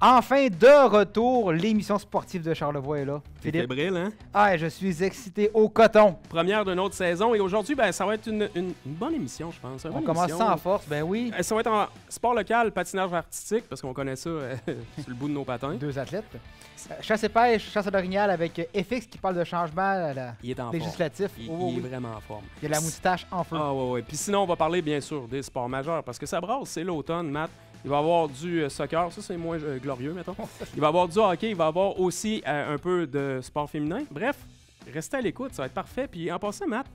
Enfin de retour, l'émission sportive de Charlevoix est là. C'est fébrile, hein? Ah, je suis excité au coton. Première d'une autre saison et aujourd'hui, ben, ça va être une bonne émission, je pense. On commence ça en force, ben oui. Ça va être en sport local, patinage artistique, parce qu'on connaît ça sur le bout de nos patins. 2 athlètes. Chasse et pêche, chasse à l'orignal avec FX qui parle de changement législatif. Il est vraiment en forme. Il y a la moustache en feu. Ah ouais. Puis sinon, on va parler bien sûr des sports majeurs parce que ça brasse, c'est l'automne, Matt. Il va y avoir du soccer, ça c'est moins glorieux, mettons. Il va y avoir du hockey, il va y avoir aussi un peu de sport féminin. Bref, restez à l'écoute, ça va être parfait. Puis en passant, Matt,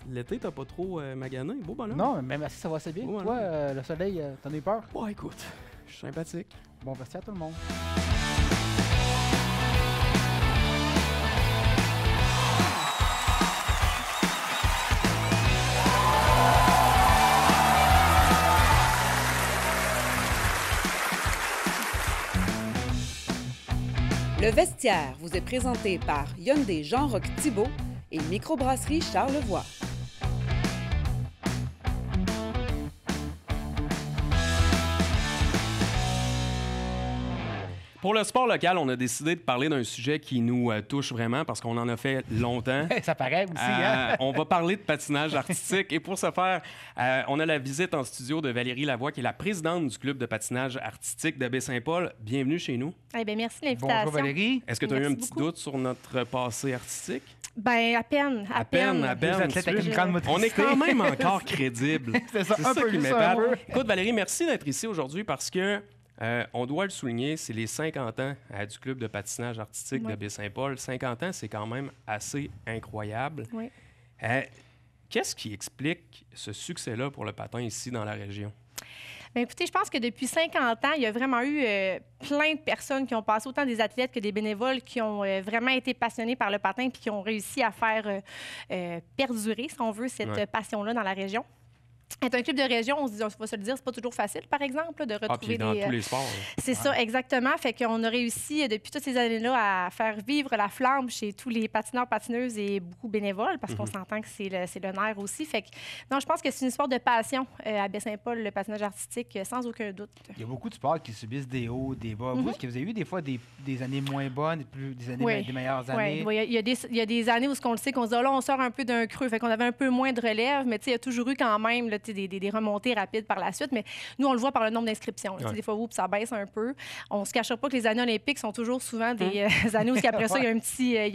l'été, t'as pas trop magané, beau bonhomme. Non, mais merci, ça va assez bien. Toi, le soleil, t'en as eu peur? Bon, écoute, je suis sympathique. Bon, merci à tout le monde. Le vestiaire vous est présenté par Hyundai Jean-Roch Thibault et Microbrasserie Charlevoix. Pour le sport local, on a décidé de parler d'un sujet qui nous touche vraiment parce qu'on en a fait longtemps. Ça paraît aussi, hein? On va parler de patinage artistique et pour ce faire, on a la visite en studio de Valérie Lavoie, qui est la présidente du club de patinage artistique de Baie-Saint-Paul. Bienvenue chez nous. Eh bien, merci de l'invitation. Bonjour Valérie. Est-ce que tu as eu un petit doute sur notre passé artistique? Ben, à peine. On est quand même encore crédible. C'est ça, un peu qui juste m'épate. un peu. Écoute, Valérie, merci d'être ici aujourd'hui parce que on doit le souligner, c'est les 50 ans du club de patinage artistique de Baie-Saint-Paul. 50 ans, c'est quand même assez incroyable. Oui. Qu'est-ce qui explique ce succès-là pour le patin ici dans la région? Bien, écoutez, je pense que depuis 50 ans, il y a vraiment eu plein de personnes qui ont passé, autant des athlètes que des bénévoles, qui ont vraiment été passionnés par le patin puis qui ont réussi à faire perdurer, si on veut, cette passion-là dans la région. Être un club de région, on va se le dire, c'est pas toujours facile, par exemple, de retrouver dans tous les sports. C'est ça, exactement. Fait qu'on a réussi, depuis toutes ces années-là, à faire vivre la flamme chez tous les patineurs, patineuses et beaucoup bénévoles, parce qu'on s'entend que c'est le nerf aussi. Fait que, non, je pense que c'est une histoire de passion à Baie-Saint-Paul, le patinage artistique, sans aucun doute. Il y a beaucoup de sports qui subissent des hauts, des bas. Est-ce que vous avez eu des fois des années moins bonnes, des années des meilleures années? Oui, il y a des années où on le sait qu'on se dit, là, on sort un peu d'un creux. Fait qu'on avait un peu moins de relève, mais il y a toujours eu quand même là, des remontées rapides par la suite. Mais nous, on le voit par le nombre d'inscriptions. Des fois, ça baisse un peu. On ne se cachera pas que les années olympiques sont toujours souvent des années où, après ça, il y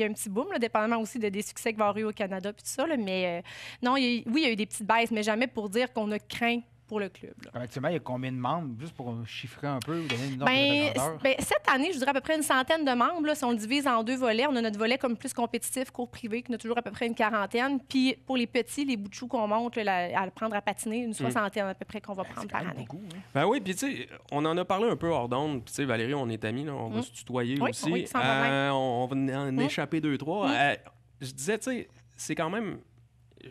a un petit boom, là, dépendamment aussi des succès qu'il va y avoir eu au Canada et tout ça. Là. Mais non, il y a eu des petites baisses, mais jamais pour dire qu'on a craint pour le club. Actuellement, il y a combien de membres, juste pour chiffrer un peu ou donner une ordre de grandeur? Cette année, je dirais à peu près une centaine de membres. Là, si on le divise en 2 volets, on a notre volet comme plus compétitif, cours privé, qui en a toujours à peu près une quarantaine. Puis pour les petits, les bouts de chou qu'on monte à le prendre à patiner, une soixantaine à peu près qu'on va prendre par année. Beaucoup, hein? Ben oui, puis tu sais, on en a parlé un peu hors d'onde. Puis tu sais, Valérie, on est amis, là, on va se tutoyer aussi. Oui, sans problème. On va en échapper 2-3. Je disais, tu sais, c'est quand même...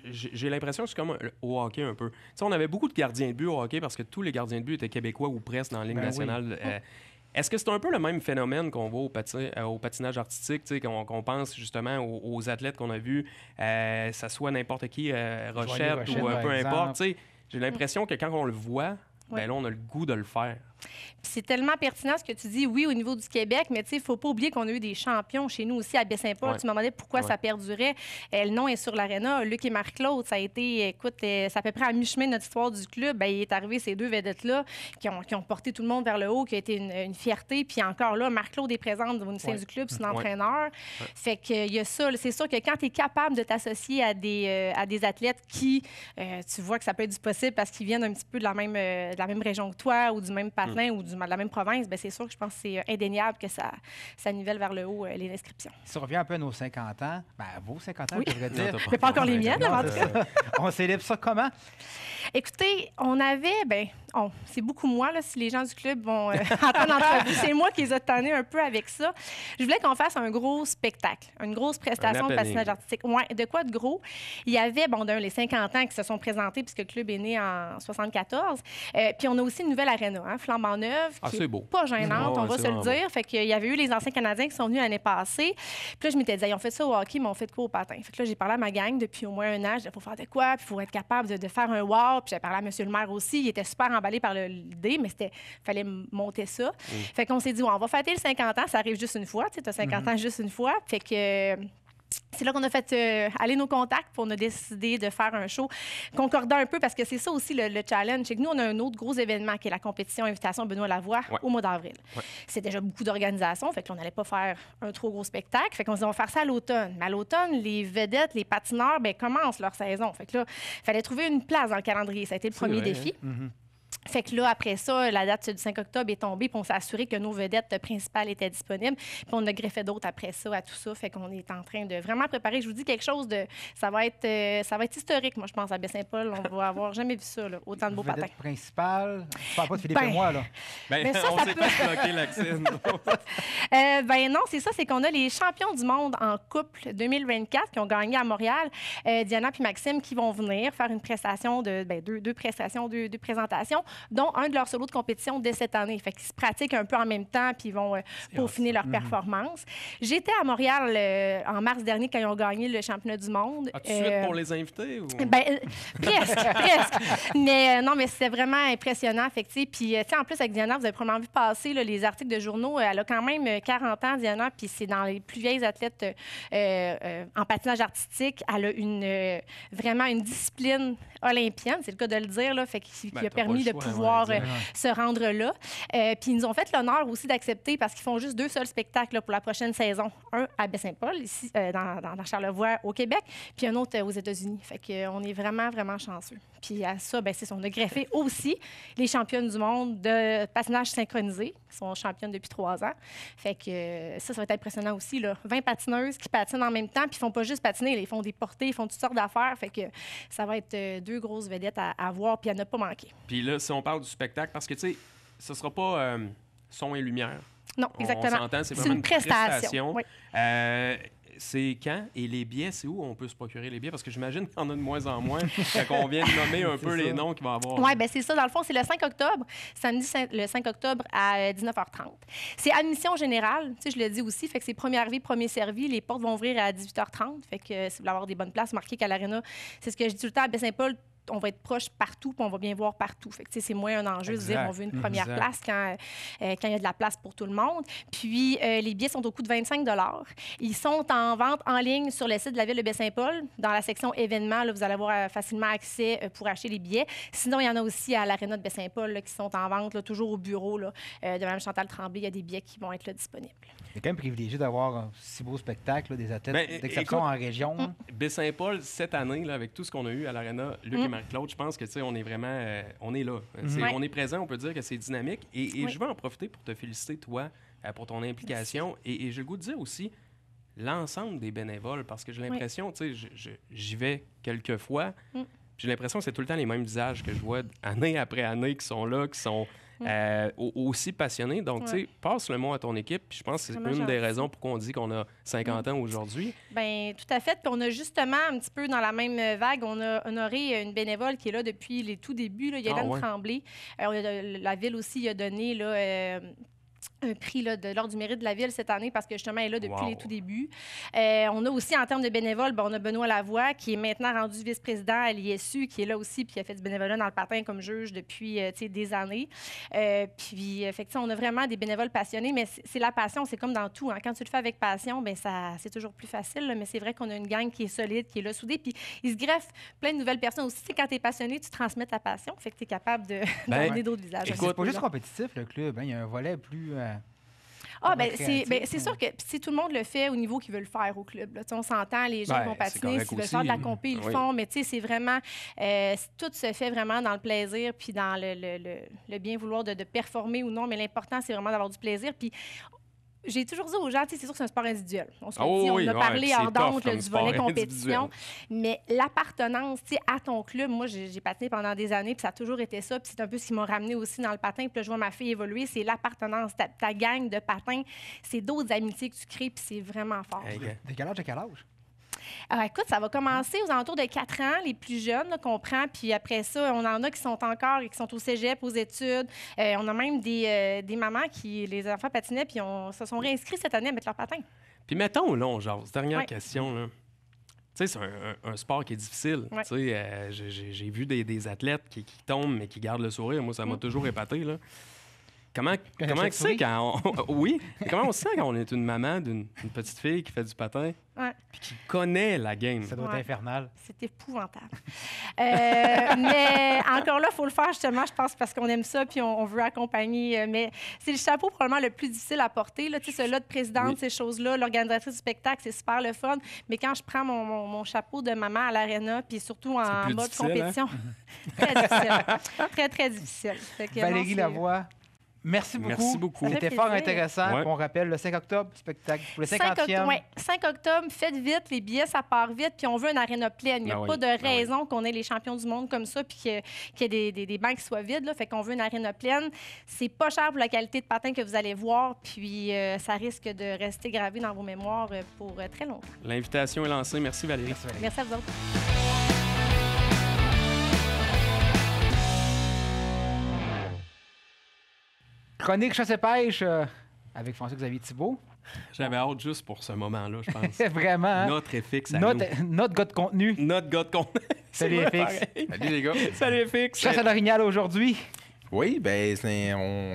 J'ai l'impression que c'est comme au hockey un peu. Tu sais, on avait beaucoup de gardiens de but au hockey parce que tous les gardiens de but étaient québécois ou presque dans la Ligue nationale. Oui. Est-ce que c'est un peu le même phénomène qu'on voit au patinage artistique, tu sais, qu'on pense justement aux athlètes qu'on a vus, ça soit n'importe qui, Rochette ou peu importe. Tu sais, j'ai l'impression que quand on le voit, ben là, on a le goût de le faire. C'est tellement pertinent ce que tu dis, oui, au niveau du Québec, mais tu sais, il ne faut pas oublier qu'on a eu des champions chez nous aussi à Baie-Saint-Paul. Tu me demandais pourquoi ça perdurait. Le nom est sur l'aréna. Luc et Marc-Claude, ça a été, écoute, c'est à peu près à mi-chemin de notre histoire du club. Ben, il est arrivé ces 2 vedettes-là qui ont porté tout le monde vers le haut, qui a été une fierté. Puis encore là, Marc-Claude est présent au sein du club, c'est l'entraîneur. Fait qu'il y a ça. C'est sûr que quand tu es capable de t'associer à des athlètes qui, tu vois que ça peut être du possible parce qu'ils viennent un petit peu de la même région que toi ou du même patin ou de la même province, bien, c'est sûr que je pense que c'est indéniable que ça nivelle vers le haut les inscriptions. Si on revient un peu à nos 50 ans, vos 50 ans, je devrais dire. Mais pas encore les miennes, en tout cas. On célèbre ça comment? Écoutez, on avait, c'est beaucoup moi, là, si les gens du club vont entendre l'entrevue. C'est moi qui les ai tannés un peu avec ça. Je voulais qu'on fasse un gros spectacle, une grosse prestation de patinage artistique. Ouais, de quoi de gros? Il y avait, les 50 ans qui se sont présentés puisque le club est né en 74. Puis on a aussi une nouvelle aréna, flambant neuve, qui est pas gênante, on va se le dire. Fait qu'il y avait eu les anciens Canadiens qui sont venus l'année passée. Puis là, je m'étais dit, on fait ça au hockey, mais on fait de quoi au patin? Fait que là, j'ai parlé à ma gang depuis au moins un an. Je disais, il faut faire de quoi? Puis il faut être capable de faire un wow. soir, puis j'avais parlé à M. le maire aussi. Il était super emballé par l'idée, mais il fallait monter ça. Fait qu'on s'est dit, on va fêter le 50 ans. Ça arrive juste une fois. Tu as 50 ans juste une fois. Fait que... c'est là qu'on a fait aller nos contacts, puis on a décidé de faire un show concordant un peu, parce que c'est ça aussi le challenge. C'est que nous, on a un autre gros événement qui est la compétition Invitation Benoît Lavoie au mois d'avril. C'est déjà beaucoup d'organisations, fait qu'on n'allait pas faire un trop gros spectacle. Fait qu'on se dit, on va faire ça à l'automne. Mais à l'automne, les vedettes, les patineurs, commencent leur saison. Fait que là, il fallait trouver une place dans le calendrier. Ça a été le premier défi. Fait que là, après ça, la date du 5 octobre est tombée, puis on s'est assuré que nos vedettes principales étaient disponibles. Puis on a greffé d'autres après ça, à tout ça. Fait qu'on est en train de vraiment préparer. Je vous dis quelque chose de... Ça va être historique, moi, je pense, à Baie-Saint-Paul. On va avoir jamais vu ça, là, autant de beaux patins. Vedette principale, tu parles pas de Philippe et moi, là. Mais ça, on s'est fait bloquer l'accès. Non, c'est ça, c'est qu'on a les champions du monde en couple 2024 qui ont gagné à Montréal. Diana puis Maxime qui vont venir faire une prestation de deux présentations, dont un de leurs solos de compétition dès cette année. Fait qu'ils se pratiquent un peu en même temps, puis ils vont peaufiner leur performance. J'étais à Montréal en mars dernier quand ils ont gagné le championnat du monde. As-tu suite pour les inviter? Ou... Presque. Mais non, mais c'était vraiment impressionnant. Fait que, puis, en plus, avec Diana, vous avez probablement vu passer les articles de journaux. Elle a quand même 40 ans, Diana, puis c'est dans les plus vieilles athlètes en patinage artistique. Elle a vraiment une discipline olympienne, c'est le cas de le dire, là, fait qui a permis de pouvoir se rendre là. Puis ils nous ont fait l'honneur aussi d'accepter, parce qu'ils font juste 2 seuls spectacles là, pour la prochaine saison. Un à Baie-Saint-Paul, ici, dans Charlevoix, au Québec, puis un autre aux États-Unis. Fait qu'on est vraiment, vraiment chanceux. Puis à ça, c'est ça, on a greffé aussi les championnes du monde de patinage synchronisé, qui sont championnes depuis 3 ans. Fait que ça va être impressionnant aussi, là. 20 patineuses qui patinent en même temps, puis ils font pas juste patiner, là, ils font des portées, ils font toutes sortes d'affaires. Fait que ça va être 2 grosses vedettes à voir, puis à ne pas manquer. Puis là, si on parle du spectacle, parce que, tu sais, ce sera pas son et lumière. Non, exactement. On s'entend, c'est vraiment une prestation. Oui. C'est quand? Et les billets, c'est où on peut se procurer les billets? Parce que j'imagine qu'il y en a de moins en moins. Quand on vient de nommer un peu les noms qu'il va y avoir. Oui, bien c'est ça. Dans le fond, c'est le 5 octobre, samedi le 5 octobre à 19h30. C'est admission générale, tu sais, je le dis aussi. Fait que c'est premier arrivé, premier servi. Les portes vont ouvrir à 18h30. Fait que si vous voulez avoir des bonnes places, marquez qu'à l'Arena, c'est ce que je dis tout le temps à Baie-Saint-Paul, on va être proche partout, puis on va bien voir partout. Fait que, c'est moins un enjeu de dire on veut une première place quand il y a de la place pour tout le monde. Puis, les billets sont au coût de 25 $. Ils sont en vente en ligne sur le site de la Ville de Baie-Saint-Paul. Dans la section événements, là, vous allez avoir facilement accès pour acheter les billets. Sinon, il y en a aussi à l'Aréna de Baie-Saint-Paul là, qui sont en vente, là, toujours au bureau là, de Mme Chantal Tremblay. Il y a des billets qui vont être là, disponibles. C'est quand même privilégié d'avoir un si beau spectacle, là, des athlètes d'exception en région. Baie-Saint-Paul, cette année, là, avec tout ce qu'on a eu à l'Aréna, Luc et Marie-Claude, je pense que on est vraiment on est là. On est présent, on peut dire que c'est dynamique. Et je veux en profiter pour te féliciter, toi, pour ton implication. Et j'ai le goût de dire aussi l'ensemble des bénévoles, parce que j'ai l'impression, tu sais, j'y vais quelques fois, j'ai l'impression que c'est tout le temps les mêmes visages que je vois année après année qui sont là, qui sont aussi passionnés. Donc, tu sais, passe le mot à ton équipe. Puis je pense que c'est une des raisons pourquoi on dit qu'on a 50 ans aujourd'hui. Bien, tout à fait. Puis on a justement, un petit peu dans la même vague, on a honoré une bénévole qui est là depuis les tout débuts, là, Hélène Tremblay. La Ville aussi a donné là, un prix là, de l'Ordre du mérite de la Ville cette année parce que justement, elle est là depuis les tout débuts. On a aussi, en termes de bénévoles, on a Benoît Lavoie qui est maintenant rendu vice-président à l'ISU, qui est là aussi, puis qui a fait du bénévolat dans le patin comme juge depuis des années. Puis, on a vraiment des bénévoles passionnés, mais c'est la passion, c'est comme dans tout. Hein. Quand tu le fais avec passion, c'est toujours plus facile, là, mais c'est vrai qu'on a une gang qui est solide, qui est là soudée, puis il se greffe plein de nouvelles personnes aussi. Quand tu es passionné, tu transmets ta passion, fait que tu es capable de donner d'autres visages. C'est pas juste compétitif, le club. Il y a un volet plus... c'est sûr que si tout le monde le fait au niveau qu'ils veulent le faire au club. Là. On s'entend, les gens vont patiner, s'ils veulent faire de la compé, ils le font, mais c'est vraiment... tout se fait vraiment dans le plaisir puis dans le bien vouloir de performer ou non, mais l'important, c'est vraiment d'avoir du plaisir. Puis j'ai toujours dit aux gens, c'est sûr que c'est un sport individuel. On se dit, on a parlé hors d'onde du volet compétition, mais l'appartenance à ton club, moi, j'ai patiné pendant des années, puis ça a toujours été ça, puis c'est un peu ce qui m'a ramené aussi dans le patin, puis là, je vois ma fille évoluer, c'est l'appartenance, ta gang de patin, c'est d'autres amitiés que tu crées, puis c'est vraiment fort. De quel âge à quel âge? Écoute, ça va commencer aux alentours de 4 ans, les plus jeunes qu'on prend. Puis après ça, on en a qui sont encore et qui sont au cégep, aux études. On a même des mamans qui, les enfants patinaient, puis se sont réinscrits cette année à mettre leur patin. Puis mettons, là, on jase. Dernière question, là. Tu sais, c'est un sport qui est difficile. Ouais. Tu sais, j'ai vu des athlètes qui tombent, mais qui gardent le sourire. Moi, ça m'a toujours épaté, là. Comment on sait quand on... Oui, comment on sait quand on est une maman d'une petite fille qui fait du patin puis qui connaît la game? Ça doit être infernal. C'est épouvantable. Mais encore là, il faut le faire justement, je pense, parce qu'on aime ça puis on veut accompagner. Mais c'est le chapeau probablement le plus difficile à porter. Là. Tu sais, celui-là de présidente, ces choses-là, l'organisatrice du spectacle, c'est super le fun. Mais quand je prends mon chapeau de maman à l'aréna, puis surtout en mode compétition, très difficile. Très, très difficile. Valérie Lavoie, merci beaucoup. C'était fort intéressant. Ouais. On rappelle le 5 octobre, spectacle pour le 50e. 5 octobre, faites vite, les billets, ça part vite, puis on veut une aréna pleine. Il n'y a pas de raison qu'on ait les champions du monde comme ça, puis qu'il y ait des bancs qui soient vides. Là. Fait qu'on veut une aréna pleine. C'est pas cher pour la qualité de patin que vous allez voir, puis ça risque de rester gravé dans vos mémoires pour très longtemps. L'invitation est lancée. Merci, Valérie. Merci à vous autres. Chronique chasse et pêche avec François-Xavier Thibault. J'avais hâte juste pour ce moment-là, je pense. Vraiment. Hein? Notre FX à notre gars de contenu. Notre gars de contenu. Salut FX. Salut les gars. Salut FX. Chasse à l'orignal aujourd'hui. Oui, bien,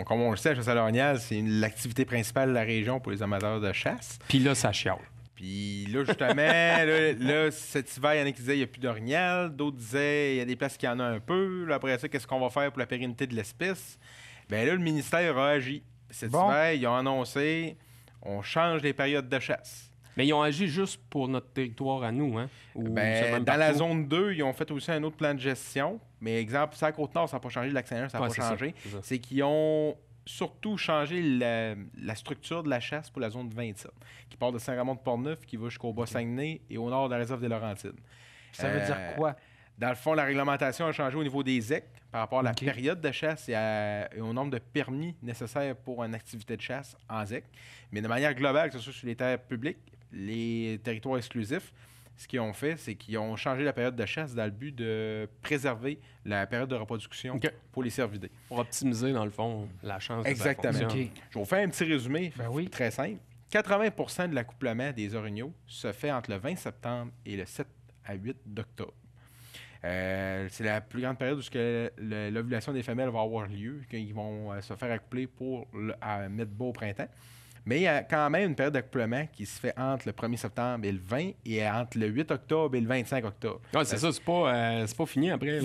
comme on le sait, la chasse à l'orignal, c'est l'activité principale de la région pour les amateurs de chasse. Puis là, ça chiale. Puis là, justement, là, cet hiver, il y en a qui disaient qu'il n'y a plus d'orignal. D'autres disaient qu'il y a des places qui en ont un peu. Là, après ça, qu'est-ce qu'on va faire pour la pérennité de l'espèce? Bien là, le ministère a agi. Cet hiver, ils ont annoncé on change les périodes de chasse. Mais ils ont agi juste pour notre territoire à nous, hein? Dans la zone 2, ils ont fait aussi un autre plan de gestion. Mais exemple, ça à Côte-Nord, ça n'a pas changé. Le Lac-Saint-Jean, ça n'a pas changé. C'est qu'ils ont surtout changé la structure de la chasse pour la zone 27, qui part de Saint-Raymond-de-Portneuf, qui va jusqu'au Bas-Saguenay et au nord de la réserve des Laurentides. Ça veut dire quoi? Dans le fond, la réglementation a changé au niveau des EC par rapport à la période de chasse et au nombre de permis nécessaires pour une activité de chasse en ZEC. Mais de manière globale, que ce soit sur les terres publiques, les territoires exclusifs, ce qu'ils ont fait, c'est qu'ils ont changé la période de chasse dans le but de préserver la période de reproduction pour les cervidés. Pour optimiser, dans le fond, la chance. Exactement. De Je vais vous faire un petit résumé très simple. 80% de l'accouplement des orignaux se fait entre le 20 septembre et le 7 à 8 d'octobre. C'est la plus grande période où l'ovulation des femelles va avoir lieu, qu'ils vont se faire accoupler pour mettre beau au printemps. Mais il y a quand même une période d'accouplement qui se fait entre le 1er septembre et le 20 et entre le 8 octobre et le 25 octobre. Ouais, c'est ça, c'est pas fini après.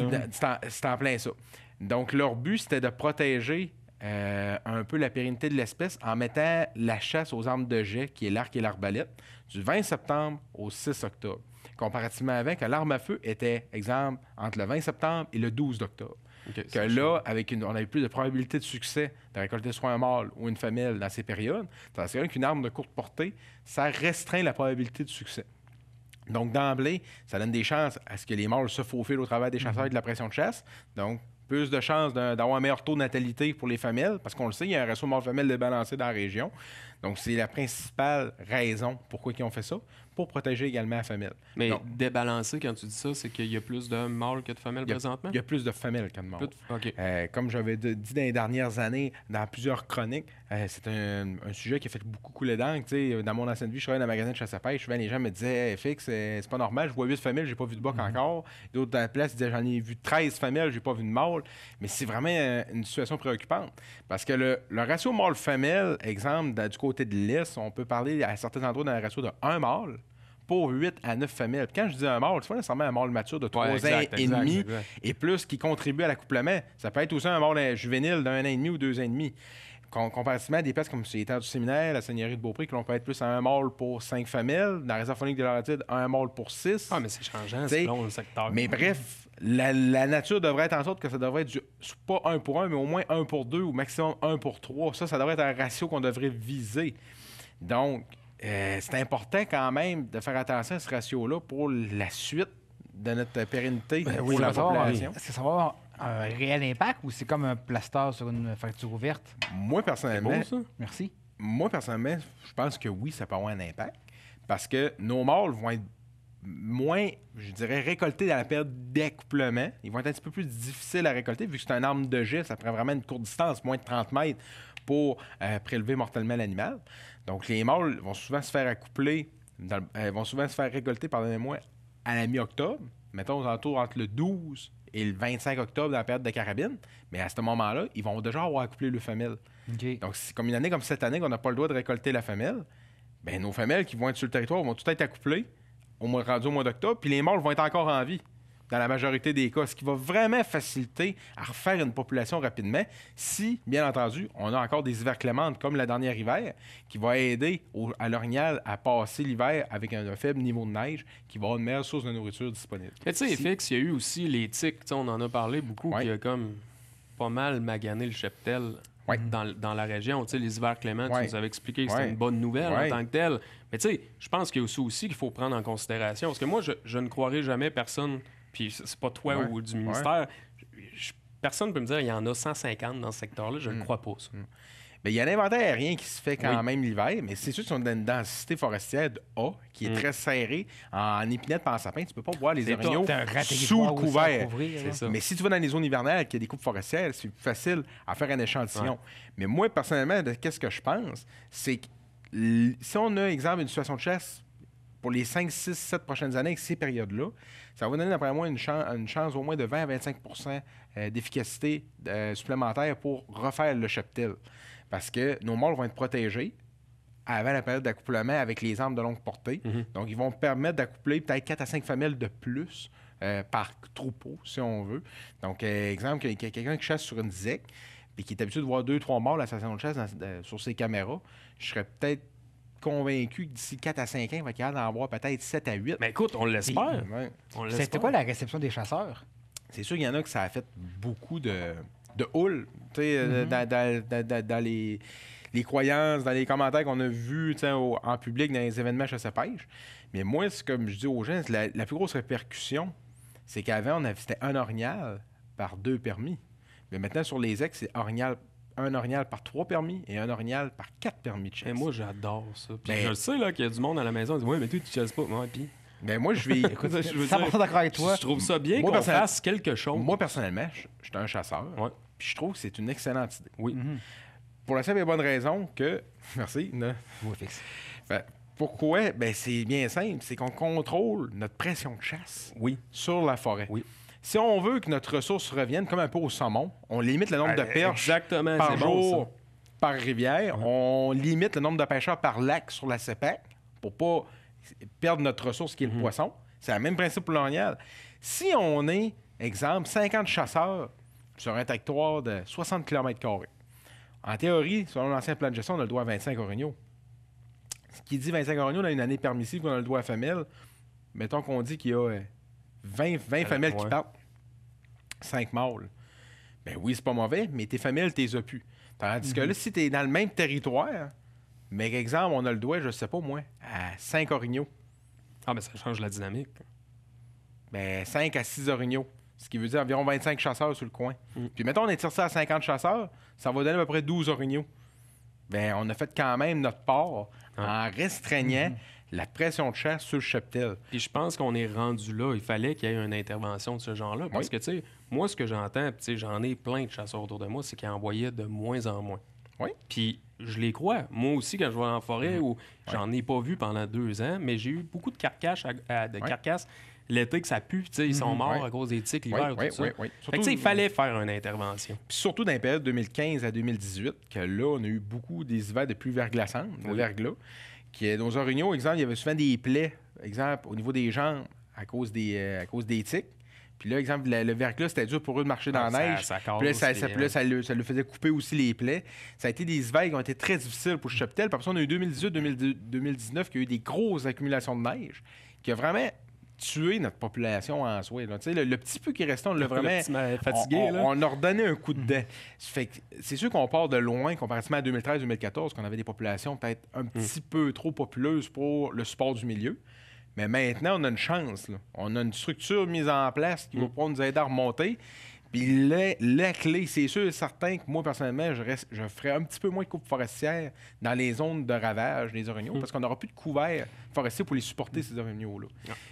C'est en plein ça. Donc, leur but, c'était de protéger un peu la pérennité de l'espèce en mettant la chasse aux armes de jet, qui est l'arc et l'arbalète, du 20 septembre au 6 octobre. Comparativement avec, l'arme à feu était, exemple, entre le 20 septembre et le 12 octobre. Que là, on avait plus de probabilité de succès de récolter soit un mâle ou une femelle dans ces périodes. Tandis qu'une arme de courte portée, ça restreint la probabilité de succès. Donc, d'emblée, ça donne des chances à ce que les mâles se faufilent au travers des chasseurs et de la pression de chasse. Donc, plus de chances d'avoir un meilleur taux de natalité pour les femelles, parce qu'on le sait, il y a un ratio mâle-femelle débalancé dans la région. Donc, c'est la principale raison pourquoi ils ont fait ça, pour protéger également la femelle. Mais donc, débalancé, quand tu dis ça, c'est qu'il y a plus de mâles que de femelles présentement? Il y a plus de femelles que de mâles. Okay. Comme j'avais dit dans les dernières années, dans plusieurs chroniques, c'est un sujet qui a fait beaucoup couler d'encre. Dans mon ancienne vie, je travaillais dans un magasin de chasse à pêche. Souvent, les gens me disaient FX, c'est pas normal, je vois 8 femelles, j'ai pas vu de boc encore. D'autres dans la place disaient j'en ai vu 13 femelles, j'ai pas vu de mâle. Mais c'est vraiment une situation préoccupante. Parce que le ratio mâle-femelle, exemple, du côté de l'Est, on peut parler à certains endroits d'un ratio de 1 mâle pour 8 à 9 femelles. Puis quand je dis un mâle, c'est pas nécessairement un mâle mature de 3 ans et demi et plus qui contribue à l'accouplement. Ça peut être aussi un mâle juvénile d'1 an et demi ou 2 ans et demi. Comparativement à des places comme les terres du séminaire, la seigneurie de Beaupré, que l'on peut être plus à un mâle pour 5 femelles. Dans la réserve faunique de Laurentides, un mâle pour 6. Ah, mais c'est changeant, selon le secteur. Mais bref, la nature devrait être en sorte que ça devrait être pas 1 pour 1, mais au moins 1 pour 2 ou maximum 1 pour 3. Ça devrait être un ratio qu'on devrait viser. Donc, c'est important quand même de faire attention à ce ratio-là pour la suite de notre pérennité pour la population. Est-ce que ça va avoir un réel impact ou c'est comme un plaster sur une fracture ouverte? Moi, personnellement, c'est beau, ça. Merci. Moi, personnellement, je pense que oui, ça peut avoir un impact parce que nos mâles vont être moins, je dirais, récoltés dans la période d'accouplement. Ils vont être un petit peu plus difficiles à récolter vu que c'est un arme de jet, ça prend vraiment une courte distance, moins de 30 mètres pour prélever mortellement l'animal. Donc, les mâles vont souvent se faire accoupler, vont souvent se faire récolter, pardonnez-moi, à la mi-octobre, mettons aux alentours entre le 12 et le 25 octobre dans la période de carabine, mais à ce moment-là, ils vont déjà avoir accouplé le femelle. OK. Donc, c'est comme une année comme cette année qu'on n'a pas le droit de récolter la femelle, bien, nos femelles qui vont être sur le territoire vont tout être accouplées rendu au mois d'octobre, puis les mâles vont être encore en vie dans la majorité des cas, ce qui va vraiment faciliter à refaire une population rapidement si, bien entendu, on a encore des hivers clémentes comme la dernière hiver, qui va aider à l'orignal à passer l'hiver avec un faible niveau de neige, qui va avoir une meilleure source de nourriture disponible. Tu sais, FX, il y a eu aussi les tiques, on en a parlé beaucoup, Ouais. qui a comme pas mal magané le cheptel. Ouais. Dans la région. Tu sais, les hivers cléments, Ouais. tu nous avais expliqué que c'était Ouais. une bonne nouvelle Ouais. en tant que telle. Mais tu sais, je pense qu'il y a aussi qu'il faut prendre en considération. Parce que moi, je ne croirais jamais personne, puis c'est pas toi Ouais. ou du ministère, personne ne peut me dire qu'il y en a 150 dans ce secteur-là. Je ne crois pas, ça. Bien, il y a un inventaire aérien qui se fait quand Oui. même l'hiver, mais c'est sûr qu'ils sont dans une densité forestière de A qui est très serrée. En épinette et en sapin, tu peux pas voir les C'est orignaux T'as un grand sous territoire le aussi à couvert. couvrir, C'est là. ça. Mais si tu vas dans les zones hivernales, qu'il y a des coupes forestières, c'est plus facile à faire un échantillon. Ouais. Mais moi, personnellement, qu'est-ce que je pense? C'est que si on a, exemple, une situation de chasse pour les 5, 6, 7 prochaines années avec ces périodes-là, ça va donner, d'après moi, une chance au moins de 20 à 25 d'efficacité supplémentaire pour refaire le cheptel. Parce que nos mâles vont être protégés avant la période d'accouplement avec les armes de longue portée. Donc, ils vont permettre d'accoupler peut-être 4 à 5 femelles de plus par troupeau, si on veut. Donc, exemple, quelqu'un qui chasse sur une zec et qui est habitué de voir 2-3 mâles à sa saison de chasse sur ses caméras, je serais peut-être convaincu que d'ici 4 à 5 ans, il va y en avoir peut-être 7 à 8. Mais écoute, on l'espère. Ouais. On l'espère. C'était quoi la réception des chasseurs? C'est sûr qu'il y en a que ça a fait beaucoup de houle, tu sais, dans les croyances, dans les commentaires qu'on a vus en public dans les événements chasse-pêche. Mais moi, c'est comme je dis aux gens, la plus grosse répercussion, c'est qu'avant, c'était un orignal par 2 permis. Mais maintenant, sur les ex, c'est un orignal par 3 permis et un orignal par 4 permis de chasse. Et moi, j'adore ça. Puis Ben- je le sais là, qu'il y a du monde à la maison qui dit « Ouais, mais toi, tu chasses pas. » Ouais, puis... Mais moi, je vais... Écoute, je veux 100% dire, d'accord avec toi. je trouve ça bien Moi, qu'on personnellement- fasse quelque chose. Moi, personnellement, je suis un chasseur. Ouais. Puis je trouve que c'est une excellente idée. Oui. Pour la simple et bonne raison que... Merci. Oui, fixe. Fait, pourquoi? Ben, c'est bien simple. C'est qu'on contrôle notre pression de chasse Oui. sur la forêt. Oui. Si on veut que notre ressource revienne, comme un peu au saumon, on limite le nombre de perches Exactement, par c'est jour bon, ça. par rivière. On limite le nombre de pêcheurs par lac sur la CEPAC pour pas perdre notre ressource qui est le poisson. C'est le même principe pour l'orignal. Si on est, exemple, 50 chasseurs sur un territoire de 60 km², en théorie, selon l'ancien plan de gestion, on a le droit à 25 orignaux. Ce qui dit 25 orignaux dans une année permissive qu'on a le droit à femelle, mettons qu'on dit qu'il y a 20 femelles qui ouais. partent, 5 mâles. Ben oui, c'est pas mauvais, mais tes femelles, t'es as pu. Tandis que là, si t'es dans le même territoire, mais exemple, on a le droit, je sais pas moi, à 5 orignaux. Ah, mais ça change la dynamique. Ben 5 à 6 orignaux. Ce qui veut dire environ 25 chasseurs sur le coin. Puis mettons, on étire ça à 50 chasseurs, ça va donner à peu près 12 orignaux. Ben on a fait quand même notre part en restreignant la pression de chasse sur le cheptel. Puis je pense qu'on est rendu là. Il fallait qu'il y ait une intervention de ce genre-là. Parce Oui. que, tu sais, moi, ce que j'entends, puis tu sais, j'en ai plein de chasseurs autour de moi, c'est qu'ils envoyaient de moins en moins. Oui. Puis je les crois. Moi aussi, quand je vais en forêt, où j'en ai pas vu pendant 2 ans, mais j'ai eu beaucoup de carcasses, carcasses l'été que ça pue. Tu sais, ils sont morts Ouais. à cause des tiques Oui, l'hiver, oui, tout ça. oui, oui. Fait que, Surtout- tu sais, il fallait faire une intervention. Puis surtout dans la période 2015 à 2018, que là, on a eu beaucoup des hivers de pluie verglaçantes, de verglas, qui nos orignaux, exemple, il y avait souvent des plaies, exemple, au niveau des jambes à cause des tiques. Puis là, exemple, le verglas, c'était dur pour eux de marcher dans la neige. Ça Puis là, ça le faisait couper aussi les plaies. Ça a été des hivers qui ont été très difficiles pour le cheptel. Puis après ça, on a eu 2018-2019 qui a eu des grosses accumulations de neige qui a vraiment tué notre population en soi. Là. Tu sais, le petit peu qui restait, on l'a vraiment... fatigué, là. On a redonné un coup de dent. Fait que c'est sûr qu'on part de loin, comparativement à 2013-2014, qu'on avait des populations peut-être un petit peu trop populeuses pour le support du milieu. Mais maintenant, on a une chance. Là. On a une structure mise en place qui va pouvoir nous aider à remonter. Puis la clé, c'est sûr et certain que moi, personnellement, je ferais un petit peu moins de coupe forestière dans les zones de ravage des orignaux parce qu'on n'aura plus de couvert forestier pour les supporter, ces orignaux-là.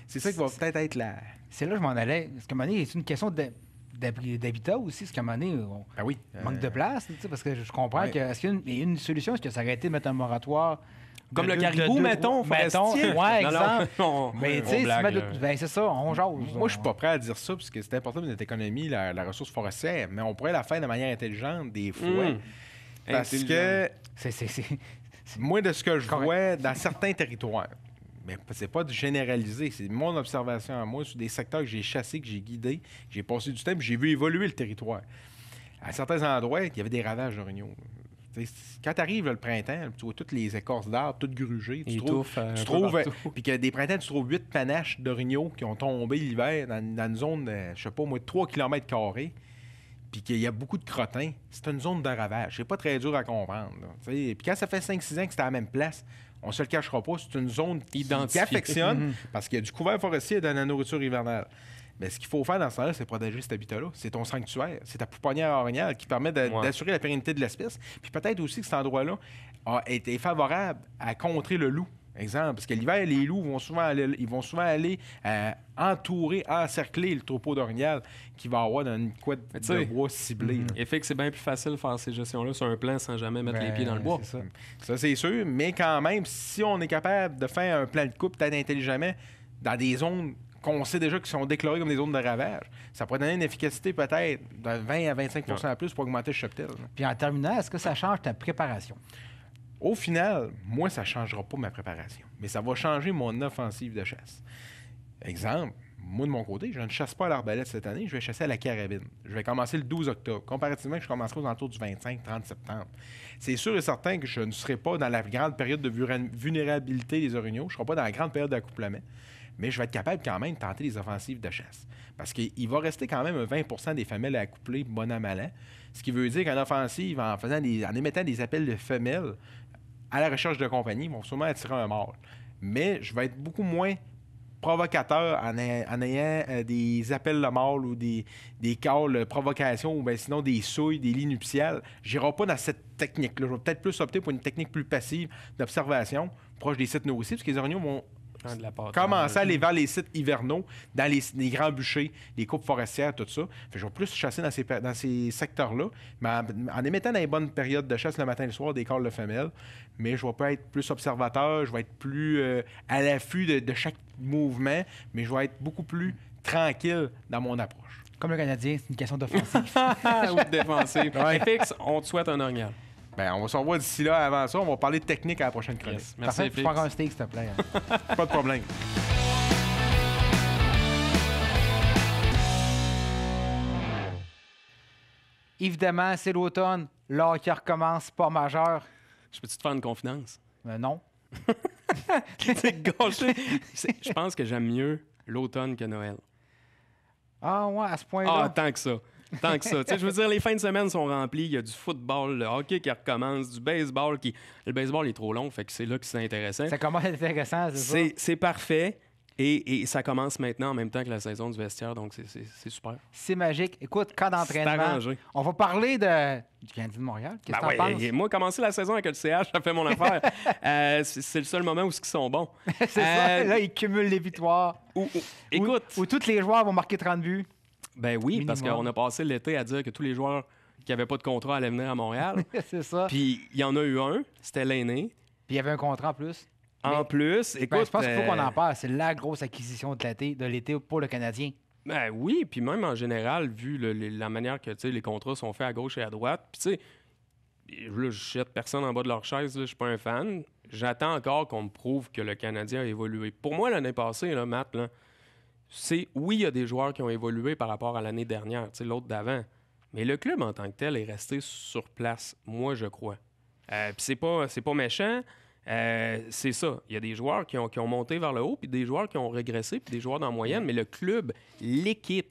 C'est ça qui va peut-être être la... C'est là que je m'en allais. Parce qu'à un moment donné, c'est une question d'habitat aussi. Parce qu'à un moment donné, on Ben oui. manque de place. Tu sais, parce que je comprends Ouais. que... Est-ce qu'il y a une solution? Est-ce que ça aurait été de mettre un moratoire Comme le caribou, mettons, forestier. Ouais, Non, exemple. non, Mais tu sais, c'est ça, on jase. Moi, je suis pas prêt à dire ça, parce que c'est important pour notre économie, la ressource forestière, mais on pourrait la faire de manière intelligente, des fois. Parce que, moi, de ce que je vois dans certains territoires, mais c'est pas de généraliser, c'est mon observation à moi sur des secteurs que j'ai chassés, que j'ai guidés, que j'ai passé du temps, puis j'ai vu évoluer le territoire. À certains endroits, il y avait des ravages d'orignaux. Quand tu arrives le printemps, tu vois toutes les écorces d'arbres, toutes grugées. Tu trouves puis que des printemps, tu trouves 8 panaches d'orignaux qui ont tombé l'hiver dans une zone de, je sais pas, moi, de 3 km², puis qu'il y a beaucoup de crottins. C'est une zone de ravage. C'est pas très dur à comprendre. Puis quand ça fait 5-6 ans que c'est à la même place, on se le cachera pas, c'est une zone qui affectionne parce qu'il y a du couvert forestier et de la nourriture hivernale. Mais ce qu'il faut faire dans ce temps-là, c'est protéger cet habitat-là. C'est ton sanctuaire, c'est ta pouponnière orignale qui permet d'assurer la pérennité de l'espèce. Puis peut-être aussi que cet endroit-là a été favorable à contrer le loup. Exemple, parce que l'hiver, les loups vont souvent aller entourer, encercler le troupeau d'orignal qui va avoir dans une couette de bois ciblée. Et fait que c'est bien plus facile de faire ces gestions-là sur un plan sans jamais mettre les pieds dans le bois. Ça, c'est sûr. Mais quand même, si on est capable de faire un plan de coupe peut-être intelligemment dans des zones qu'on sait déjà qu'ils sont déclarées comme des zones de ravage, ça pourrait donner une efficacité peut-être de 20 à 25 % en plus pour augmenter le cheptel. Puis en terminant, est-ce que ça change ta préparation? Au final, moi, ça ne changera pas ma préparation, mais ça va changer mon offensive de chasse. Exemple, moi, de mon côté, je ne chasse pas à l'arbalète cette année, je vais chasser à la carabine. Je vais commencer le 12 octobre. Comparativement, je commencerai aux alentours du 25-30 septembre. C'est sûr et certain que je ne serai pas dans la grande période de vulnérabilité des orignaux, je ne serai pas dans la grande période d'accouplement, mais je vais être capable quand même de tenter les offensives de chasse. Parce qu'il va rester quand même 20 % des femelles à accoupler bon an, mal an. Ce qui veut dire qu'en offensive, en émettant des appels de femelles à la recherche de compagnie, ils vont sûrement attirer un mâle. Mais je vais être beaucoup moins provocateur en ayant des appels de mâle ou des calls provocation ou bien sinon des souilles, des lits nuptiales. Je n'irai pas dans cette technique-là. Je vais peut-être plus opter pour une technique plus passive d'observation proche des sites nourriciers, parce que les orignaux vont commencer à aller vers les sites hivernaux, dans les grands bûchers, les coupes forestières, tout ça. Je vais plus chasser dans ces secteurs-là, mais en émettant dans les bonnes périodes de chasse le matin et le soir des calls de femelles. Mais je vais pas être plus observateur, je vais être plus à l'affût de chaque mouvement, mais je vais être beaucoup plus tranquille dans mon approche. Comme le Canadien, c'est une question d'offensive. Ou de défensive. FX, on te souhaite un orignal. Ben, on va se revoir d'ici là. Avant ça, on va parler de technique à la prochaine chronique. Yes. Merci, FX. Faire un steak, s'il te plaît. Pas de problème. Évidemment, c'est l'automne. L'hockey recommence, pas majeur. Je peux-tu te faire une confidence? Non. C'est gâché. Je pense que j'aime mieux l'automne que Noël. Ah ouais, à ce point-là. Ah, tant que ça. Tant que ça. Je veux dire, les fins de semaine sont remplies. Il y a du football, le hockey qui recommence, du baseball qui... Le baseball est trop long, fait que c'est là que c'est intéressant. Ça commence à être intéressant, c'est ça? C'est parfait. Et ça commence maintenant en même temps que la saison du vestiaire, donc c'est super. C'est magique. Écoute, cas d'entraînement, on va parler du Canadien de Montréal. Qu'est-ce que t'en penses? Moi, commencer la saison avec le CH, ça fait mon affaire. C'est le seul moment où ils sont bons. C'est ça. Là, ils cumulent les victoires. Écoute. Où tous les joueurs vont marquer 30 buts. Ben oui, minimum. Parce qu'on a passé l'été à dire que tous les joueurs qui n'avaient pas de contrat allaient venir à Montréal. C'est ça. Puis il y en a eu un, c'était l'aîné. Puis il y avait un contrat en plus. En plus, écoute... je pense qu'il faut qu'on en parle. C'est la grosse acquisition de l'été pour le Canadien. Ben oui, puis même en général, vu la manière que les contrats sont faits à gauche et à droite, puis tu sais, là, je jette personne en bas de leur chaise, là, je suis pas un fan. J'attends encore qu'on me prouve que le Canadien a évolué. Pour moi, l'année passée, là, Matt, là, oui, il y a des joueurs qui ont évolué par rapport à l'année dernière, l'autre d'avant. Mais le club en tant que tel est resté sur place, moi, je crois. Puis c'est pas méchant. C'est ça. Il y a des joueurs qui ont monté vers le haut, puis des joueurs qui ont régressé, puis des joueurs dans la moyenne, mais le club, l'équipe,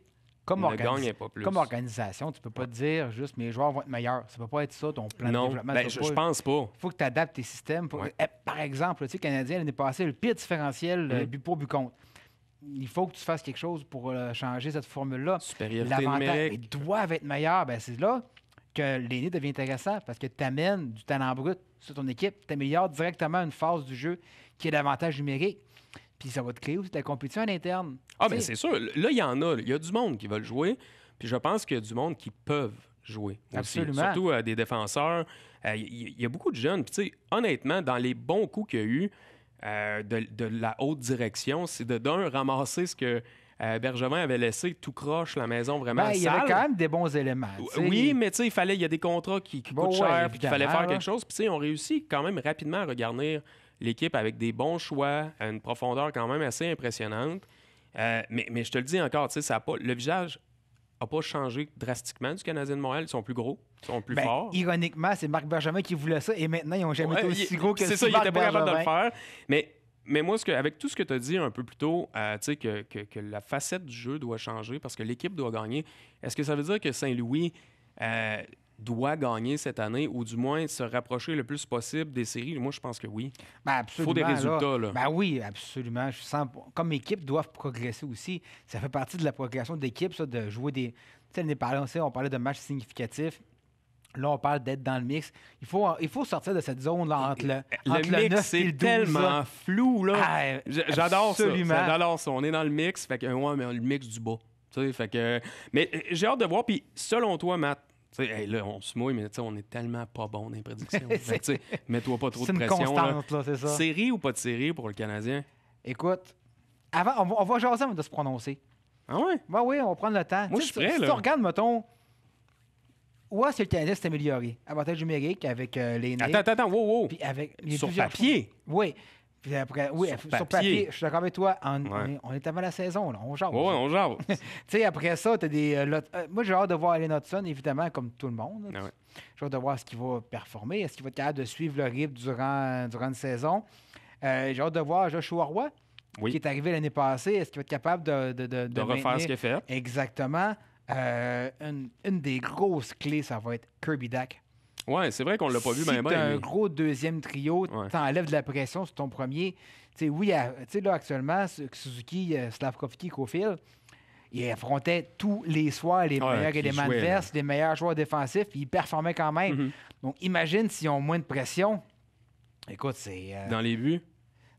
ne gagnait pas plus. Comme organisation, tu peux pas te dire juste mes joueurs vont être meilleurs. Ça peut pas être ça, ton plan de développement. Non, je pense pas. Il faut que tu adaptes tes systèmes. Par exemple, tu sais, le Canadien, l'année passée, le pire différentiel but pour but contre. Il faut que tu fasses quelque chose pour changer cette formule-là. Supériorité numérique. Ils doivent être meilleurs. Ben, c'est là que l'aîné devient intéressant parce que tu amènes du talent brut sur ton équipe. Tu améliores directement une phase du jeu qui est l'avantage numérique. Puis ça va te créer aussi de la compétition à l'interne. Ah, bien, c'est sûr. Là, il y en a. Il y a du monde qui veut jouer. Puis je pense qu'il y a du monde qui peuvent jouer aussi. Absolument. Surtout des défenseurs. Il y a beaucoup de jeunes. Puis, tu sais, honnêtement, dans les bons coups qu'il y a eu de la haute direction, c'est d'un ramasser ce que Bergevin avait laissé tout croche, la maison vraiment Ben, il y sale. avait quand même des bons éléments. tu sais. Oui, mais tu sais, il y a des contrats qui coûtent cher, puis qu'il fallait faire évidemment, quelque chose. Puis, tu sais, on réussit quand même rapidement à regarnir l'équipe avec des bons choix, à une profondeur quand même assez impressionnante. Mais je te le dis encore, tu sais, ça a pas, le visage n'a pas changé drastiquement du Canadien de Montréal. Ils sont plus gros, ils sont plus Ben, forts. ironiquement, c'est Marc Bergevin qui voulait ça et maintenant, ils n'ont jamais été aussi gros que c'est ça, il Marc n'était pas capable de le Bergevin. faire. Mais moi, avec tout ce que tu as dit un peu plus tôt, tu sais, que la facette du jeu doit changer parce que l'équipe doit gagner, est-ce que ça veut dire que Saint-Louis doit gagner cette année ou du moins se rapprocher le plus possible des séries? Moi, je pense que oui. Ben, Il absolument, faut des résultats, là. Ben oui, absolument. Je sens, comme équipe, doivent progresser aussi. Ça fait partie de la progression d'équipe, ça, de jouer des. Tu sais, on parlait de matchs significatifs. Là, on parle d'être dans le mix. Il faut sortir de cette zone-là entre le 9 mix, et le c'est 12, tellement là. flou, là. Ah, J'adore ça. absolument. J'adore ça. On est dans le mix. Fait que, ouais, mais le mix du bas. Tu sais, fait que, mais j'ai hâte de voir. Puis, selon toi, Matt, tu sais, hey, là, on se mouille, mais tu sais, on est tellement pas bon dans les prédictions. Fait que, tu sais, mets-toi pas trop C'est de une pression. constante, là, c'est ça. Série ou pas de série pour le Canadien? Écoute, avant, on va jaser avant de se prononcer. Ah ouais? Ben oui, on va prendre le temps. Moi, Tu sais, je suis prêt, si là. tu regardes, mettons, où est-ce que le Canadien s'est amélioré? Avantage numérique avec les nez. Attends, wow. Puis avec, il y a Sur plusieurs papier? choses. Oui. Puis après, oui, Sur sur papier. papier. Je suis d'accord avec toi. Ouais. On est avant la saison, là. On jase. Ouais, on jase. Tu sais, après ça, tu as des. Moi, j'ai hâte de voir Allen Hudson, évidemment, comme tout le monde. Ah ouais. J'ai hâte de voir ce qu'il va performer. Est-ce qu'il va être capable de suivre le rythme durant une saison? J'ai hâte de voir Joshua Roy, Oui. qui est arrivé l'année passée. Est-ce qu'il va être capable De refaire maintenir- ce qu'il a fait. Exactement. Une des grosses clés, ça va être Kirby Dack. Ouais, c'est vrai qu'on l'a pas vu Si bien. t'as un gros deuxième trio, Ouais. t'enlèves de la pression sur ton premier. Tu sais, oui, tu sais, là, actuellement, Suzuki, Slavkovski, Cofield, ils affrontaient tous les soirs les Ouais, meilleurs puis ils éléments jouaient, adverses, les meilleurs joueurs défensifs, puis ils performaient quand même. Mhm. Donc, imagine s'ils ont moins de pression. Écoute, c'est... Dans les buts.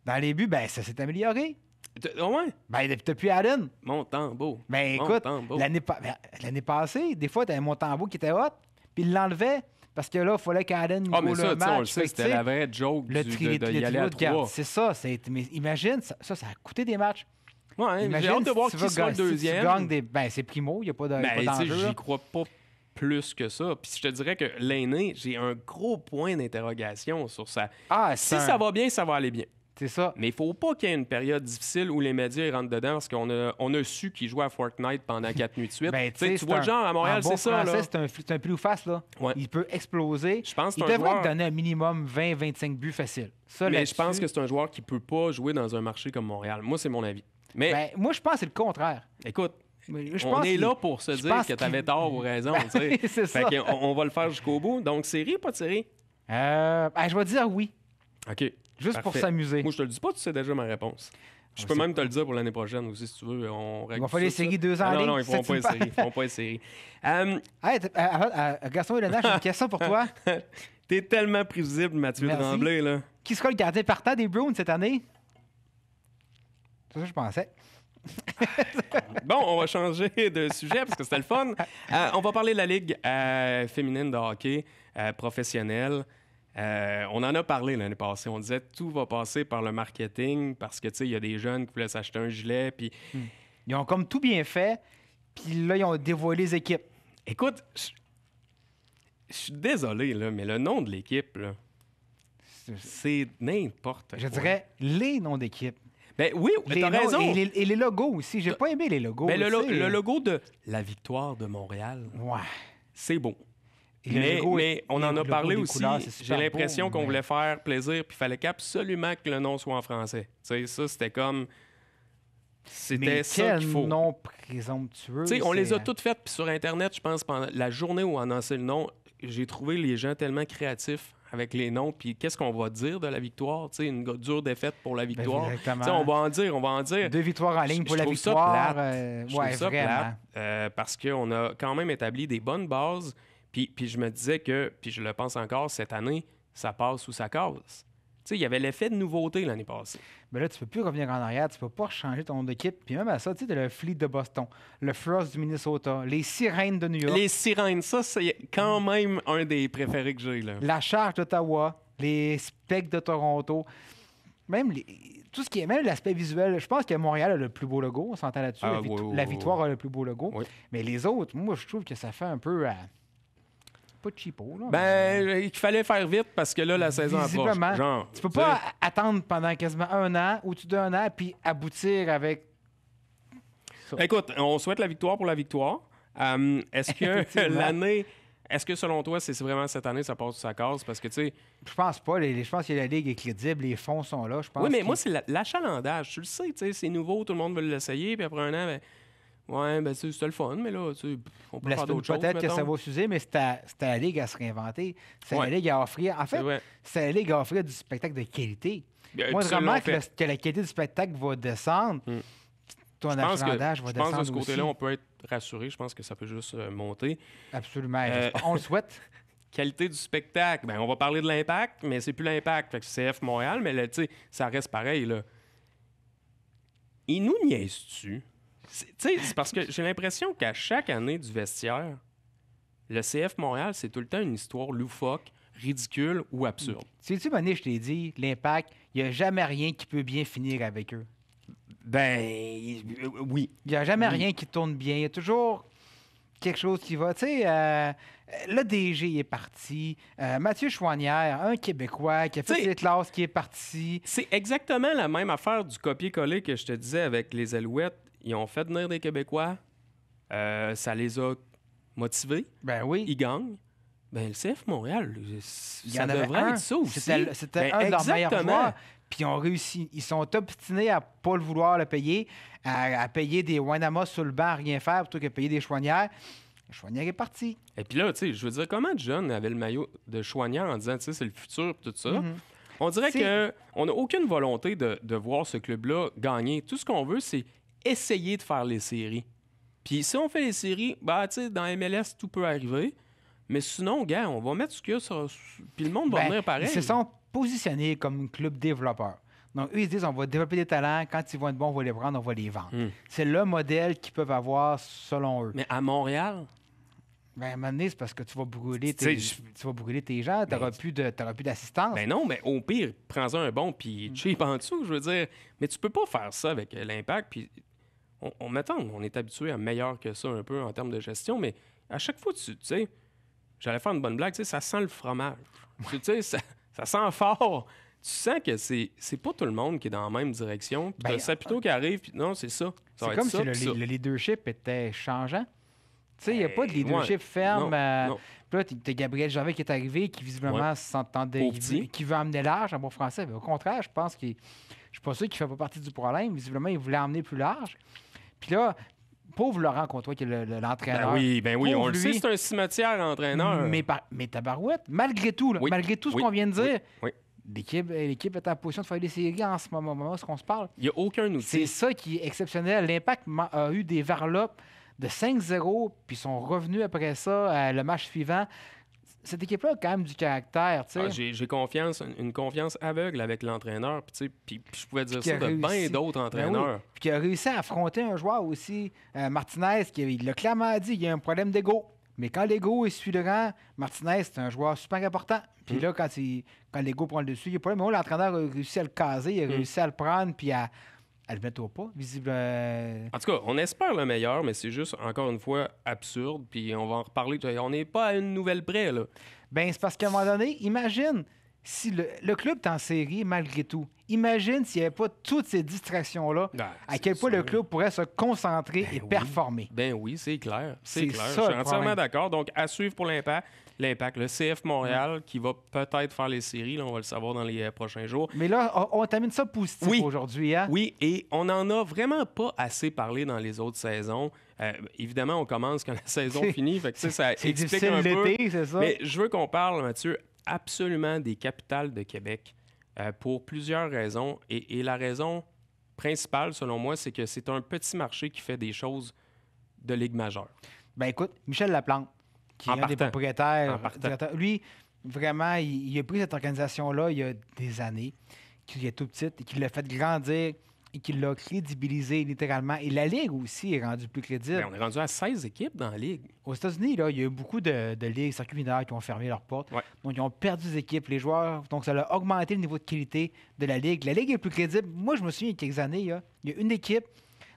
dans les buts, ben ça s'est amélioré. Ouais, Ben, t'as plus Allen. mon beau. Ben, écoute, Montembeau. l'année passée, des fois, t'avais Montembeau qui était hot, puis il l'enlevait, parce que là, il fallait qu'Allen Ah, mais goal ça, le tu sais, on le match. sait, Fait que, c'était tu sais, la vraie joke le de tri- y le aller à trio de garde. 3. C'est ça. Mais imagine, ça a coûté des matchs. Ouais, j'ai Imagine hâte de si voir tu qui vas sera le gagner- si tu deuxième. gagnes ben, c'est Primo, il n'y a pas Ben, tu sais, d'enjeu. là. j'y crois pas plus que ça. Puis je te dirais que l'aîné, j'ai un gros point d'interrogation sur ça. Ah, Si ça va bien, ça va aller bien. C'est ça. Mais il faut pas qu'il y ait une période difficile où les médias ils rentrent dedans parce qu'on a su qu'ils jouaient à Fortnite pendant 4 nuits de suite. Ben, Tu sais, tu c'est vois le un- genre à Montréal, en bon c'est ça. français, Là. c'est un pile ou face. Là. Ouais. Il peut exploser. Je pense que Il c'est un devrait joueur... te donner un minimum 20-25 buts faciles. Ça, Mais je là-dessus, pense que c'est un joueur qui peut pas jouer dans un marché comme Montréal. Moi, c'est mon avis. Mais ben, moi, je pense que c'est le contraire. écoute, Mais je on pense est qu'il- là pour se je dire pense que tu avais qu'il- tort ou raison. tu sais. Oui, c'est Fait ça. qu'on va le faire jusqu'au bout. Donc, série ou pas de série? Je vais dire oui, OK. juste pour Parfait. s'amuser. Moi, je te le dis pas, tu sais déjà ma réponse. Je peux c'est- même te le dire pour l'année prochaine aussi, si tu veux. On Il va falloir les séries 2 ans en Non, ligne. non, ils c'est ça feront que pas tu les me séries. Ils feront pas les séries. Hey, Gaston et Léna, j'ai une question pour toi. T'es tellement prévisible, Mathieu Merci. Tremblay, là. Qui sera le gardien partant des Bruins cette année? C'est ça que je pensais. Bon, on va changer de sujet parce que c'était le fun. On va parler de la Ligue féminine de hockey professionnelle. On en a parlé l'année passée. On disait tout va passer par le marketing parce que, tu sais, il y a des jeunes qui voulaient s'acheter un gilet. Puis, Ils ont comme tout bien fait, puis là, ils ont dévoilé les équipes. écoute, je suis désolé, là, mais le nom de l'équipe, là, c'est n'importe quoi. Je dirais les noms d'équipes. Ben oui, Les t'as noms raison. et les logos aussi. J'ai pas aimé les logos. Ben, tu sais. le logo de la victoire de Montréal, Ouais. c'est beau. Et le Mais, logo- mais on et en le a logo parlé des aussi. couleurs, c'est J'ai super l'impression beau, qu'on mais- voulait faire plaisir, puis il fallait absolument que le nom soit en français. Tu sais, ça, c'était comme... C'était Mais ça quel qu'il faut. nom présomptueux. Tu sais, on les a c'est- toutes faites, puis sur Internet, je pense, pendant la journée où on a annoncé le nom, j'ai trouvé les gens tellement créatifs avec les noms, puis qu'est-ce qu'on va dire de la victoire? Tu sais, une dure défaite pour la victoire. exactement. Tu sais, on va en dire. 2 victoires en ligne pour Je la trouve ça victoire. plate. Je ouais, trouve ça vraiment. plate, parce qu'on a quand même établi des bonnes bases. Puis je me disais que, puis je le pense encore, cette année, ça passe ou ça casse. Tu sais, il y avait l'effet de nouveauté l'année passée. Ben là, tu peux plus revenir en arrière, tu peux pas changer ton équipe. Puis même à ça, tu sais, t'as le Fleet de Boston, le Frost du Minnesota, les Sirènes de New York, Les Sirènes, ça, c'est quand même un des préférés que j'ai, là. la Charge d'Ottawa, les Specs de Toronto, même tout ce qui est, même l'aspect visuel. Je pense que Montréal a le plus beau logo, on s'entend là-dessus. Ah, La Victoire a le plus beau logo. Oui. Mais les autres, moi, je trouve que ça fait un peu... pas cheapo, là. Ben, il fallait faire vite parce que là, la saison Visiblement. approche. Genre, Tu peux pas attendre pendant quasiment un an, ou tu donnes un an, puis aboutir avec... ça. Écoute, on souhaite la victoire pour la victoire. Est-ce que Effectivement. l'année... Est-ce que, selon toi, c'est vraiment cette année, ça passe sur sa case? Parce que, tu sais... Je pense pas. Je pense que la Ligue est crédible, les fonds sont là. Je pense Oui, mais qu'il- moi, c'est l'achalandage. Tu le sais, tu sais, c'est nouveau, tout le monde veut l'essayer, puis après un an, ben... Ouais, ben, c'était le fun, mais là, tu sais, on peut faire d'autres choses, Peut-être que ça mettons. va s'user, mais c'est à la Ligue à se réinventer. C'est à Ouais. la Ligue à offrir... En C'est fait, vrai. c'est à la Ligue à offrir du spectacle de qualité. Moi, Puis ça, vraiment ils l'ont fait. que la qualité du spectacle va descendre, ton Je pense achalandage va je pense descendre de ce côté-là, aussi. on peut être rassuré. Je pense que ça peut juste monter. Absolument. Euh, On le souhaite. Qualité du spectacle, ben, on va parler de l'impact, mais c'est plus l'impact. Fait que c'est CF Montréal, mais là, tu sais, ça reste pareil, là. Ils nous niaisent-tu? Tu sais, c'est parce que j'ai l'impression qu'à chaque année du vestiaire, le CF Montréal, c'est tout le temps une histoire loufoque, ridicule ou absurde. Sais-tu, Mané, je t'ai dit, l'Impact, il n'y a jamais rien qui peut bien finir avec eux. Ben, oui. Il n'y a jamais Oui. rien qui tourne bien. Il y a toujours quelque chose qui va. Tu sais, le DG est parti. Mathieu Chouanière, un Québécois qui a fait Tu sais- ses classes, qui est parti. C'est exactement la même affaire du copier-coller que je te disais avec les Alouettes. Ils ont fait venir des Québécois. Ça les a motivés. Ben oui. Ils gagnent. Ben, le CF Montréal, Il y ça en avait devrait un. être ça aussi. C'était Ben, un de leurs meilleurs exactement. joueurs. Puis ils ont réussi. Ils sont obstinés à pas le vouloir le payer, à payer des Wanama sur le banc à rien faire plutôt que payer des Chouanières. Chouanière est parti. Et puis là, tu sais, je veux dire, comment de jeunes avaient le maillot de Chouanière en disant, tu sais, c'est le futur et tout ça? On dirait C'est- qu'on n'a aucune volonté de voir ce club-là gagner. Tout ce qu'on veut, c'est essayer de faire les séries. Puis si on fait les séries, bah, tu sais, dans MLS, tout peut arriver. Mais sinon, gars, on va mettre ce qu'il y a sur... Puis le monde va Ben, venir pareil. Ils se sont positionnés comme un club développeur. Donc, eux, ils se disent, on va développer des talents. Quand ils vont être bons, on va les prendre, on va les vendre. C'est le modèle qu'ils peuvent avoir selon eux. Mais à Montréal, Ben, à un moment donné, c'est parce que tu vas brûler Tu sais, tu vas brûler tes gens. Tu n'auras plus d'assistance. ben non, mais au pire, prends-en un bon puis cheap en dessous, je veux dire. Mais tu peux pas faire ça avec l'Impact. Puis on est habitué à meilleur que ça un peu en termes de gestion, mais à chaque fois, tu sais, j'allais faire une bonne blague, tu sais, ça sent le fromage. Tu sais, ça sent fort. Tu sens que c'est pas tout le monde qui est dans la même direction. Puis Ben, t'as Saputo qui arrive, puis non, c'est ça. Ça va C'est être comme ça, si puis ça. le leadership était changeant. Tu sais, il n'y a pas de leadership ouais. ferme. Non. Puis là, t'as Gabriel Gervais qui est arrivé, qui visiblement Ouais. s'entendait, Au petit. qui veut amener large en bon français. Mais au contraire, je pense qu'il. Je suis pas sûr qu'il fait pas partie du problème. Visiblement, il voulait emmener plus large. Puis là, pauvre Laurent Comtois, qui est l'entraîneur. Ben oui, on Pauvre le sait, lui. c'est un cimetière entraîneur. Mais tabarouette, malgré tout, là, Oui. malgré tout ce Oui. qu'on vient de dire, Oui. l'équipe est en position de faire des séries en ce moment, ce qu'on se parle. Il n'y a aucun C'est outil. ça qui est exceptionnel. L'Impact a eu des varlopes de 5-0, puis sont revenus après ça, le match suivant. Cette équipe-là a quand même du caractère, tu sais. Ah, j'ai confiance, une confiance aveugle avec l'entraîneur. Puis, tu sais, puis je pouvais dire Qui ça a de bien réussi. d'autres Ben entraîneurs. oui. Puis qui a réussi à affronter un joueur aussi, Martinez, il l'a clairement dit, il y a un problème d'ego. Mais quand l'ego est suit le rang, Martinez, c'est un joueur super important. Puis là, quand l'ego prend le dessus, il y a pas problème. Mais l'entraîneur a réussi à le caser, il a réussi à le prendre, puis à le mettre au pas, visible. En tout cas, on espère le meilleur, mais c'est juste, encore une fois, absurde. Puis on va en reparler. On n'est pas à une nouvelle près, là. Ben, c'est parce qu'à un moment donné, imagine si le club est en série malgré tout. Imagine s'il n'y avait pas toutes ces distractions-là, à quel point le club pourrait se concentrer et performer. Ben oui, c'est clair. C'est C'est clair. ça, Je suis le entièrement problème. d'accord. Donc, à suivre pour l'Impact, le CF Montréal, qui va peut-être faire les séries. Là, on va le savoir dans les prochains jours. Mais là, on termine ça positif Oui. aujourd'hui. Hein? Oui, et on n'en a vraiment pas assez parlé dans les autres saisons. Évidemment, on commence quand la saison finit. Fait que, tu sais, ça C'est explique difficile un peu. l'été, c'est ça? Mais je veux qu'on parle, Mathieu, absolument des capitales de Québec pour plusieurs raisons. Et la raison principale, selon moi, c'est que c'est un petit marché qui fait des choses de Ligue majeure. Ben écoute, Michel Laplante, qui est En un des partant. propriétaires, En partant. directeurs, lui, Vraiment, il a pris cette organisation-là il y a des années, qui est tout petite, et qui l'a fait grandir et qui l'a crédibilisé littéralement. Et la Ligue aussi est rendue plus crédible. Ben, on est rendu à 16 équipes dans la Ligue. Aux États-Unis, là, il y a eu beaucoup de ligues circuits mineurs qui ont fermé leurs portes. Ouais. Donc, ils ont perdu des équipes, les joueurs. Donc, ça a augmenté le niveau de qualité de la Ligue. La Ligue est plus crédible. Moi, je me souviens, il y a quelques années, là, il y a une équipe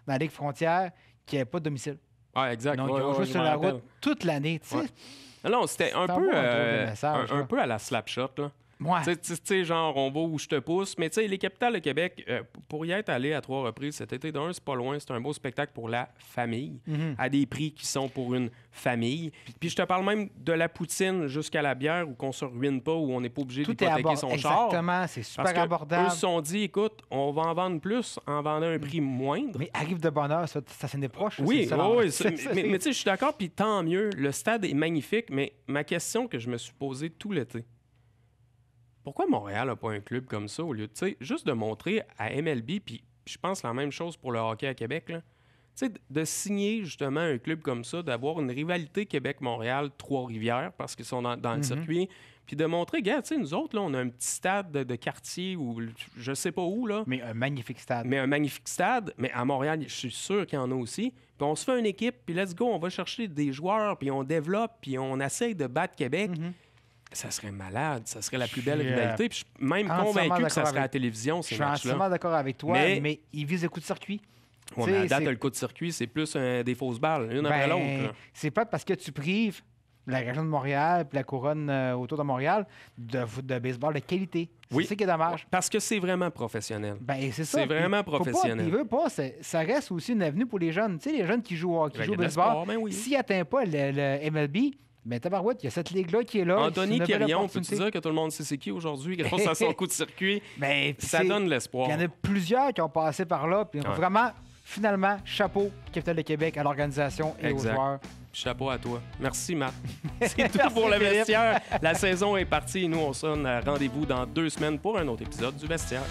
dans la Ligue frontière qui n'avait pas de domicile. Ah, exact. Donc, Ouais, ils ont ouais, joué je sur m'en la rappelle. route toute l'année. Tu sais. Ouais. Non, c'était un C'est un peu, bon retour de message, un là. peu à la slap shot, là. Ouais. Tu sais, genre, on va où je te pousse. Mais tu sais, les capitales de Québec, pour y être allé à 3 reprises cet été, d'un, c'est pas loin. C'est un beau spectacle pour la famille, à des prix qui sont pour une famille. Puis je te parle même de la poutine jusqu'à la bière, où qu'on se ruine pas, où on n'est pas obligé Tout est d'hypothéquer son char. Exactement, c'est Parce super que abordable. eux se sont dit, écoute, on va en vendre plus en vendant un prix moindre. Mais arrive de bonheur, ça s'en est proche. Oui, c'est ça, oui, c'est- mais tu sais, je suis d'accord, puis tant mieux. Le stade est magnifique, mais ma question que je me suis posée tout l'été, pourquoi Montréal n'a pas un club comme ça au lieu de, tu sais, juste de montrer à MLB, puis je pense la même chose pour le hockey à Québec, là, tu sais, de signer justement un club comme ça, d'avoir une rivalité Québec-Montréal, Trois-Rivières, parce qu'ils sont dans le circuit, puis de montrer, regarde, tu sais, nous autres, là, on a un petit stade de quartier ou je sais pas où, là, Mais un magnifique stade. mais un magnifique stade. Mais à Montréal, je suis sûr qu'il y en a aussi. Puis on se fait une équipe, puis let's go, on va chercher des joueurs, puis on développe, puis on essaye de battre Québec. Ça serait malade. Ça serait la plus belle Je suis, rivalité. Puis je suis même entièrement convaincu que ça d'accord serait à la avec- télévision, Je ces suis entièrement matchs-là. d'accord avec toi, Mais- mais ils visent le coup de circuit. Ouais, Tu mais à sais, date, c'est- le coup de circuit, c'est plus des fausses balles, une Ben, après l'autre. là. c'est pas parce que tu prives la région de Montréal puis la couronne autour de Montréal de baseball de qualité. Oui. C'est ça qui est dommage. Parce que c'est vraiment professionnel. Ben, c'est ça. C'est vraiment Puis, faut pas- professionnel. puis, veut pas, ça reste aussi une avenue pour les jeunes. Tu sais, les jeunes qui jouent au hockey, Ben, qui jouent il y au a de baseball, l'espoir, ben oui. s'ils n'atteignent pas le MLB, ben tabarouette, il y a cette ligue-là qui est là. Anthony c'est une belle Quérillon, peux-tu opportunité. dire que tout le monde sait c'est qui aujourd'hui grâce à son coup de circuit? Ben, puis Ça c'est- donne l'espoir. Il y en a plusieurs qui ont passé par là. Puis Ouais. vraiment, finalement, chapeau, Capitale de Québec, à l'organisation et Exact. aux joueurs. Chapeau à toi. Merci, Matt. C'est tout Merci, pour le Philippe. vestiaire. La saison est partie et nous, on sonne rendez-vous dans 2 semaines pour un autre épisode du vestiaire.